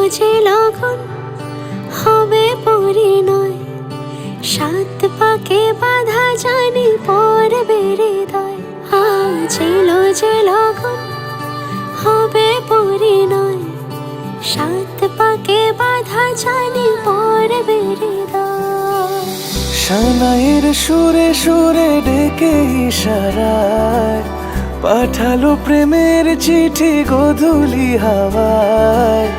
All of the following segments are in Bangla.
যে লগন হবে পরিণয়, সাত পাকে বাধা জানি পড়বে হৃদয়। আজ এলো যে লগন হবে পরিণয়, সাত পাকে বাধা জানি পড়বে হৃদয়। সানাইয়ের সুরে সুরে ডেকে ইশারায় পাঠালো প্রেমের চিঠি গোধূলি হাওয়ায়।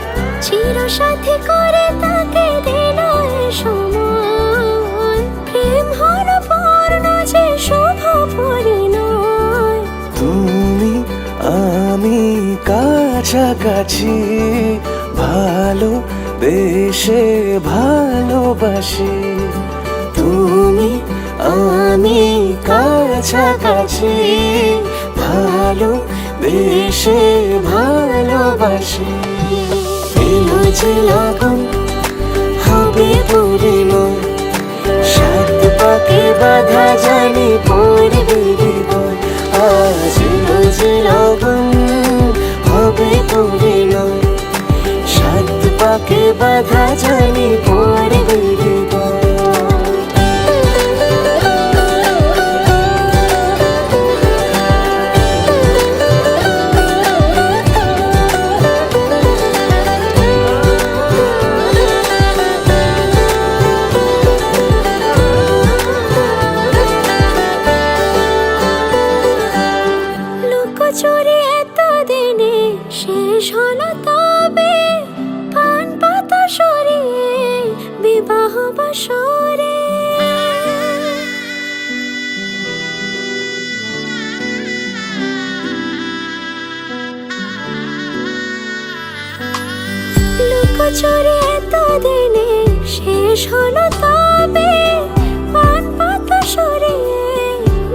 চিরসাথী করে তাকে দিল এ সময়, প্রেম হলো পূর্ণ যে শুভ পরিণয়। তুমি আমি কাছাকাছি, ভালো বেশে ভালোবাসি। তুমি আমি কাছাকাছি, ভালো বেশে ভালোবাসি। এলো যে লগন হবে পরিণয়, সাত পাকে বাধা জানি পড়বে হৃদয়। আজ এলো যে লগন হবে পরিণয়, সাত পাকে বাধা জানি পড়বে হৃদয়। চুরি এতদিনে শেষ হলো তবে, পান পাতা সরিয়ে বিবাহ বাসরে। লুকোচুরি এতদিনে শেষ হলো তবে, পান পাতা সরিয়ে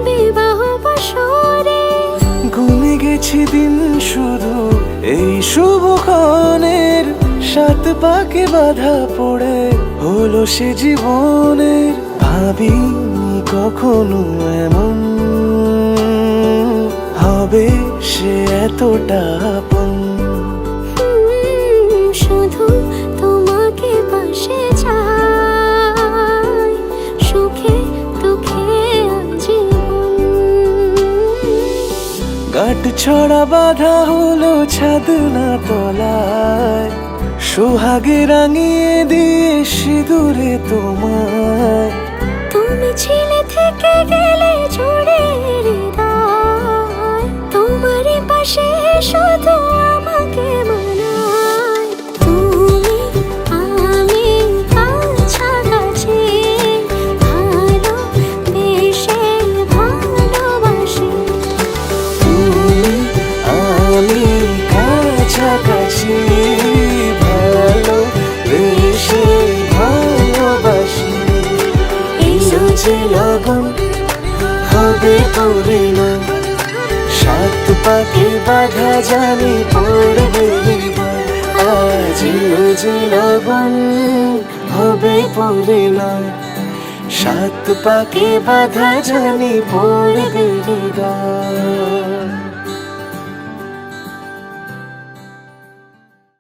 বিবাহ বাসরে। গুনে গেছি দিন শুধু এই শুভক্ষণের, সাত পাকে বাধা পড়ে হলো সে জীবনের। ভাবিনি কখনো এমন হবে সে এতটা আপন। শুধু তোমাকে পাশে চাই, সুখে দুঃখে আজীবন। গাঁট ছড়া বাধা হলো ছাদ না তলায়, সোহাগে রাঙিয়ে দিয়ে সিঁদুরে তোমায়। তুমি ছিলে থেকে গেলে জুড়ে হৃদয়, তোমারই পাশে শুধু আমাকে মানায়। তুমি আমি কাছাকাছি, ভালো বেশে ভালোবাসি। তুমি আমি কাছাকাছি, ভালো বেশে ভালোবাসি। এলো যে লগন হবে পরিণয়, সাত পাকে বাধা জানি পড়বে হৃদয়। আজ এলো যে লগন হবে পরিণয়, সাত পাকে বাধা জানি পড়বে হৃদয়।